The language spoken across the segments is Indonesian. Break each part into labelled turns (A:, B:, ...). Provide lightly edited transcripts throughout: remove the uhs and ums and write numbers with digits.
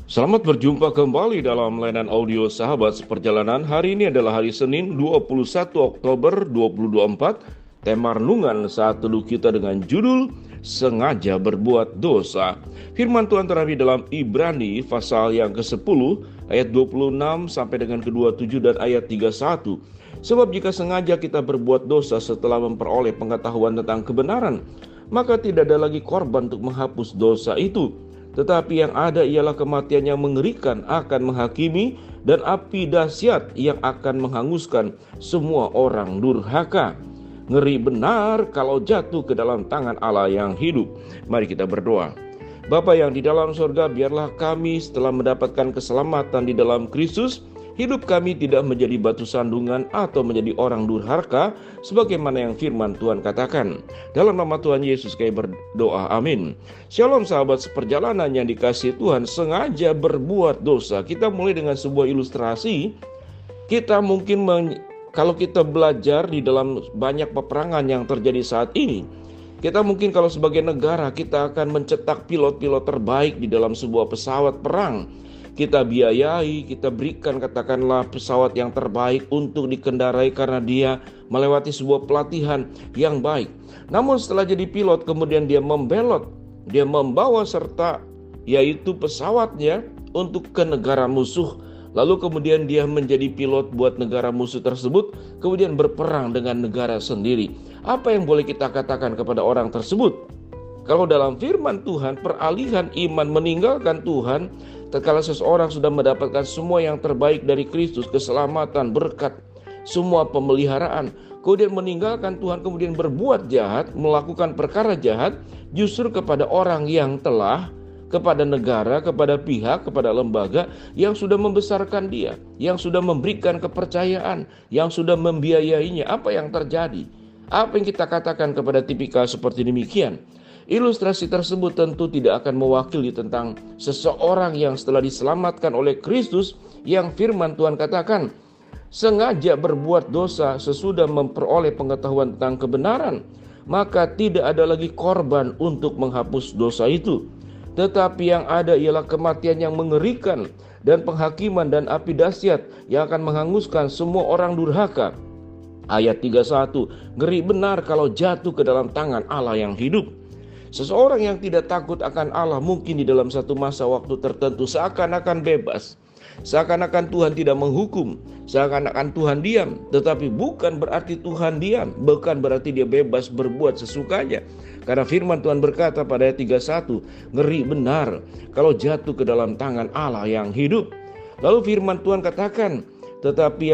A: Selamat berjumpa kembali dalam layanan audio Sahabat Seperjalanan. Hari ini adalah hari Senin 21 Oktober 2024. Tema renungan saat teduh kita dengan judul Sengaja Berbuat Dosa. Firman Tuhan terambil dalam Ibrani pasal yang ke-10 ayat 26 sampai dengan ke-27 dan ayat 31. Sebab jika sengaja kita berbuat dosa setelah memperoleh pengetahuan tentang kebenaran, maka tidak ada lagi korban untuk menghapus dosa itu. Tetapi yang ada ialah kematian yang mengerikan akan menghakimi dan api dahsyat yang akan menghanguskan semua orang durhaka. Ngeri benar kalau jatuh ke dalam tangan Allah yang hidup. Mari kita berdoa. Bapa yang di dalam surga, biarlah kami setelah mendapatkan keselamatan di dalam Kristus, hidup kami tidak menjadi batu sandungan atau menjadi orang durhaka, sebagaimana yang firman Tuhan katakan. Dalam nama Tuhan Yesus kami berdoa, amin. Shalom sahabat seperjalanan yang dikasihi Tuhan. Sengaja berbuat dosa. Kita mulai dengan sebuah ilustrasi. Kita mungkin kalau kita belajar di dalam banyak peperangan yang terjadi saat ini, kita mungkin kalau sebagai negara kita akan mencetak pilot-pilot terbaik di dalam sebuah pesawat perang. Kita biayai, kita berikan katakanlah pesawat yang terbaik untuk dikendarai karena dia melewati sebuah pelatihan yang baik. Namun setelah jadi pilot kemudian dia membelot, dia membawa serta yaitu pesawatnya untuk ke negara musuh. Lalu kemudian dia menjadi pilot buat negara musuh tersebut, kemudian berperang dengan negara sendiri. Apa yang boleh kita katakan kepada orang tersebut? Kalau dalam firman Tuhan, peralihan iman meninggalkan Tuhan, tatkala seseorang sudah mendapatkan semua yang terbaik dari Kristus, keselamatan, berkat, semua pemeliharaan, kemudian meninggalkan Tuhan, kemudian berbuat jahat, melakukan perkara jahat, justru kepada orang yang telah, kepada negara, kepada pihak, kepada lembaga yang sudah membesarkan dia, yang sudah memberikan kepercayaan, yang sudah membiayainya. Apa yang terjadi? Apa yang kita katakan kepada tipikal seperti demikian? Ilustrasi tersebut tentu tidak akan mewakili tentang seseorang yang setelah diselamatkan oleh Kristus, yang firman Tuhan katakan sengaja berbuat dosa sesudah memperoleh pengetahuan tentang kebenaran, maka tidak ada lagi korban untuk menghapus dosa itu. Tetapi yang ada ialah kematian yang mengerikan dan penghakiman dan api dahsyat yang akan menghanguskan semua orang durhaka. Ayat 31, ngeri benar kalau jatuh ke dalam tangan Allah yang hidup. Seseorang yang tidak takut akan Allah mungkin di dalam satu masa waktu tertentu seakan-akan bebas, seakan-akan Tuhan tidak menghukum, seakan-akan Tuhan diam. Tetapi bukan berarti Tuhan diam, bukan berarti dia bebas berbuat sesukanya. Karena firman Tuhan berkata pada ayat 31, ngeri benar kalau jatuh ke dalam tangan Allah yang hidup. Lalu firman Tuhan katakan, tetapi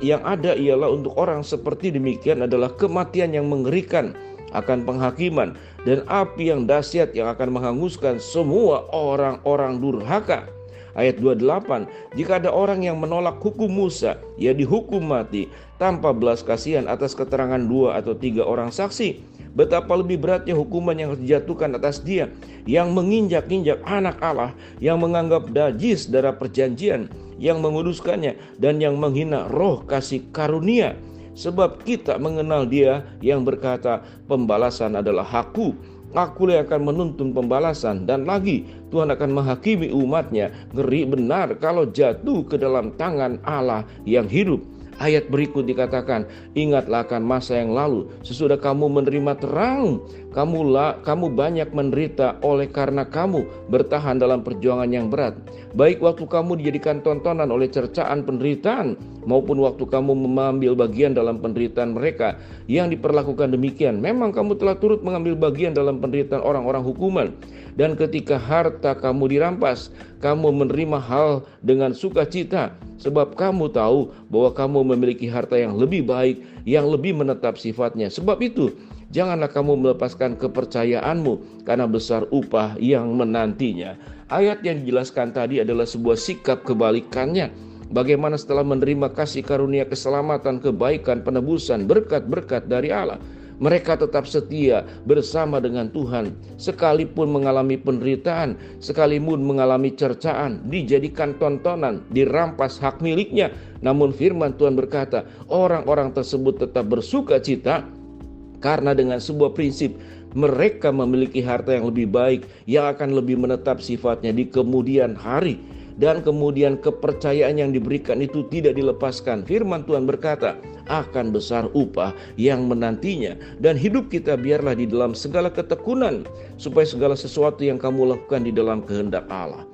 A: yang ada ialah untuk orang seperti demikian adalah kematian yang mengerikan akan penghakiman dan api yang dahsyat yang akan menghanguskan semua orang-orang durhaka. Ayat 28, jika ada orang yang menolak hukum Musa, ia dihukum mati tanpa belas kasihan atas keterangan 2 atau 3 orang saksi. Betapa lebih beratnya hukuman yang harus dijatuhkan atas dia yang menginjak-injak anak Allah, yang menganggap najis darah perjanjian, yang menguduskannya, dan yang menghina roh kasih karunia. Sebab kita mengenal dia yang berkata, pembalasan adalah hakku, aku yang akan menuntun pembalasan. Dan lagi Tuhan akan menghakimi umatnya. Ngeri benar kalau jatuh ke dalam tangan Allah yang hidup. Ayat berikut dikatakan, ingatlah akan masa yang lalu, sesudah kamu menerima terang, kamu banyak menderita oleh karena kamu bertahan dalam perjuangan yang berat. Baik waktu kamu dijadikan tontonan oleh cercaan penderitaan, maupun waktu kamu mengambil bagian dalam penderitaan mereka yang diperlakukan demikian. Memang kamu telah turut mengambil bagian dalam penderitaan orang-orang hukuman. Dan ketika harta kamu dirampas, kamu menerima hal dengan sukacita, sebab kamu tahu bahwa kamu memiliki harta yang lebih baik, yang lebih menetap sifatnya. Sebab itu, janganlah kamu melepaskan kepercayaanmu, karena besar upah yang menantinya. Ayat yang dijelaskan tadi adalah sebuah sikap kebalikannya. Bagaimana setelah menerima kasih karunia keselamatan, kebaikan, penebusan, berkat-berkat dari Allah, mereka tetap setia bersama dengan Tuhan. Sekalipun mengalami penderitaan, sekalipun mengalami cercaan, dijadikan tontonan, dirampas hak miliknya. Namun firman Tuhan berkata, orang-orang tersebut tetap bersuka cita Karena dengan sebuah prinsip, mereka memiliki harta yang lebih baik, yang akan lebih menetap sifatnya di kemudian hari. Dan kemudian kepercayaan yang diberikan itu tidak dilepaskan. Firman Tuhan berkata, akan besar upah yang menantinya. Dan hidup kita biarlah di dalam segala ketekunan, supaya segala sesuatu yang kamu lakukan di dalam kehendak Allah.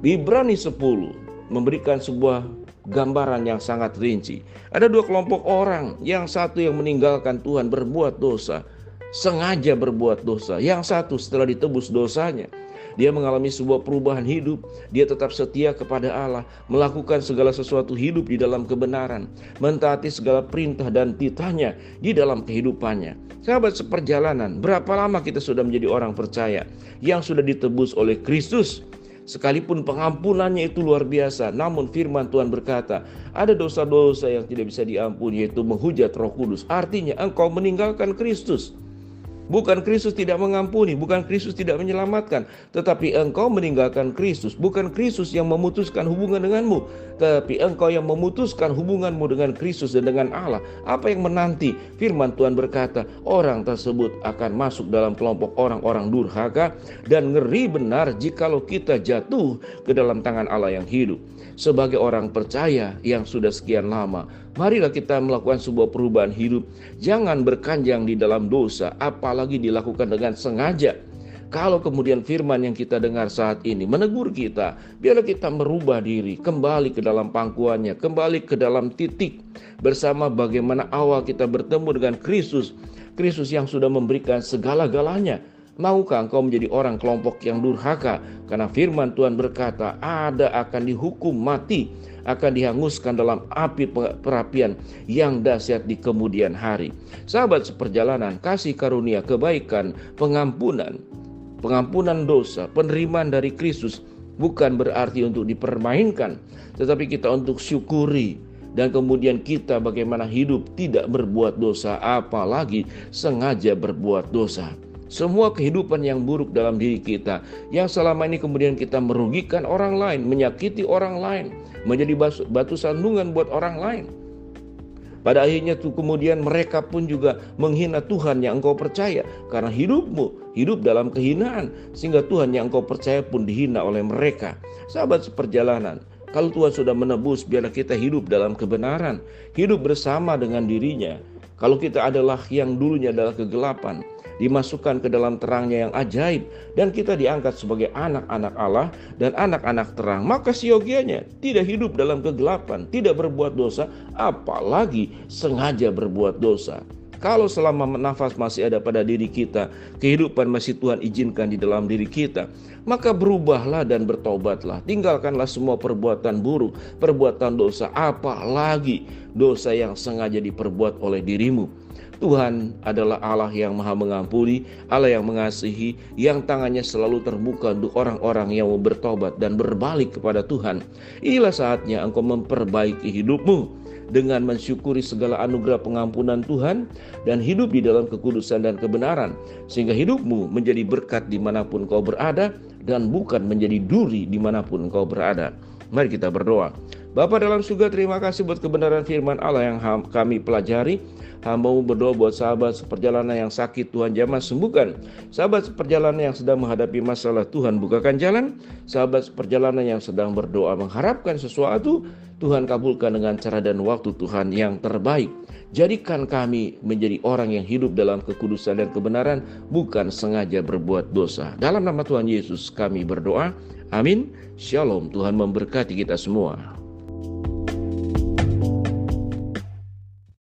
A: Ibrani 10 memberikan sebuah gambaran yang sangat rinci. Ada dua kelompok orang, yang satu yang meninggalkan Tuhan berbuat dosa, sengaja berbuat dosa. Yang satu setelah ditebus dosanya, dia mengalami sebuah perubahan hidup. Dia tetap setia kepada Allah, melakukan segala sesuatu hidup di dalam kebenaran, mentaati segala perintah dan titahnya di dalam kehidupannya. Sahabat seperjalanan, berapa lama kita sudah menjadi orang percaya yang sudah ditebus oleh Kristus? Sekalipun pengampunannya itu luar biasa, namun firman Tuhan berkata, ada dosa-dosa yang tidak bisa diampuni, yaitu menghujat Roh Kudus. Artinya engkau meninggalkan Kristus. Bukan Kristus tidak mengampuni, bukan Kristus tidak menyelamatkan, tetapi engkau meninggalkan Kristus. Bukan Kristus yang memutuskan hubungan denganmu, tapi engkau yang memutuskan hubunganmu dengan Kristus dan dengan Allah. Apa yang menanti? Firman Tuhan berkata, orang tersebut akan masuk dalam kelompok orang-orang durhaka, dan ngeri benar jikalau kita jatuh ke dalam tangan Allah yang hidup. Sebagai orang percaya yang sudah sekian lama, marilah kita melakukan sebuah perubahan hidup. Jangan berkanjang di dalam dosa, apalagi dilakukan dengan sengaja. Kalau kemudian firman yang kita dengar saat ini menegur kita, biarlah kita merubah diri, kembali ke dalam pangkuannya, kembali ke dalam titik bersama bagaimana awal kita bertemu dengan Kristus. Kristus yang sudah memberikan segala-galanya. Maukah engkau menjadi orang kelompok yang durhaka? Karena firman Tuhan berkata, ada akan dihukum mati, akan dihanguskan dalam api perapian yang dahsyat di kemudian hari. Sahabat seperjalanan, kasih karunia, kebaikan, pengampunan dosa, penerimaan dari Kristus bukan berarti untuk dipermainkan, tetapi kita untuk syukuri. Dan kemudian kita bagaimana hidup tidak berbuat dosa, apalagi sengaja berbuat dosa. Semua kehidupan yang buruk dalam diri kita, yang selama ini kemudian kita merugikan orang lain, menyakiti orang lain, menjadi batu sandungan buat orang lain. Pada akhirnya tuh kemudian mereka pun juga menghina Tuhan yang engkau percaya, karena hidupmu hidup dalam kehinaan, sehingga Tuhan yang engkau percaya pun dihina oleh mereka. Sahabat seperjalanan, kalau Tuhan sudah menebus, biarlah kita hidup dalam kebenaran, hidup bersama dengan dirinya. Kalau kita adalah yang dulunya adalah kegelapan, dimasukkan ke dalam terangnya yang ajaib, dan kita diangkat sebagai anak-anak Allah dan anak-anak terang, maka siogianya tidak hidup dalam kegelapan, tidak berbuat dosa, apalagi sengaja berbuat dosa. Kalau selama nafas masih ada pada diri kita, kehidupan masih Tuhan izinkan di dalam diri kita, maka berubahlah dan bertobatlah. Tinggalkanlah semua perbuatan buruk, perbuatan dosa, apalagi dosa yang sengaja diperbuat oleh dirimu. Tuhan adalah Allah yang maha mengampuni, Allah yang mengasihi, yang tangannya selalu terbuka untuk orang-orang yang mau bertobat dan berbalik kepada Tuhan. Inilah saatnya engkau memperbaiki hidupmu dengan mensyukuri segala anugerah pengampunan Tuhan dan hidup di dalam kekudusan dan kebenaran, sehingga hidupmu menjadi berkat dimanapun kau berada dan bukan menjadi duri dimanapun kau berada. Mari kita berdoa. Bapa dalam surga, terima kasih buat kebenaran firman Allah yang kami pelajari. Hamba-Mu berdoa buat sahabat seperjalanan yang sakit, Tuhan jamah sembuhkan. Sahabat seperjalanan yang sedang menghadapi masalah, Tuhan bukakan jalan. Sahabat seperjalanan yang sedang berdoa mengharapkan sesuatu, Tuhan kabulkan dengan cara dan waktu Tuhan yang terbaik. Jadikan kami menjadi orang yang hidup dalam kekudusan dan kebenaran, bukan sengaja berbuat dosa. Dalam nama Tuhan Yesus kami berdoa. Amin. Shalom. Tuhan memberkati kita semua.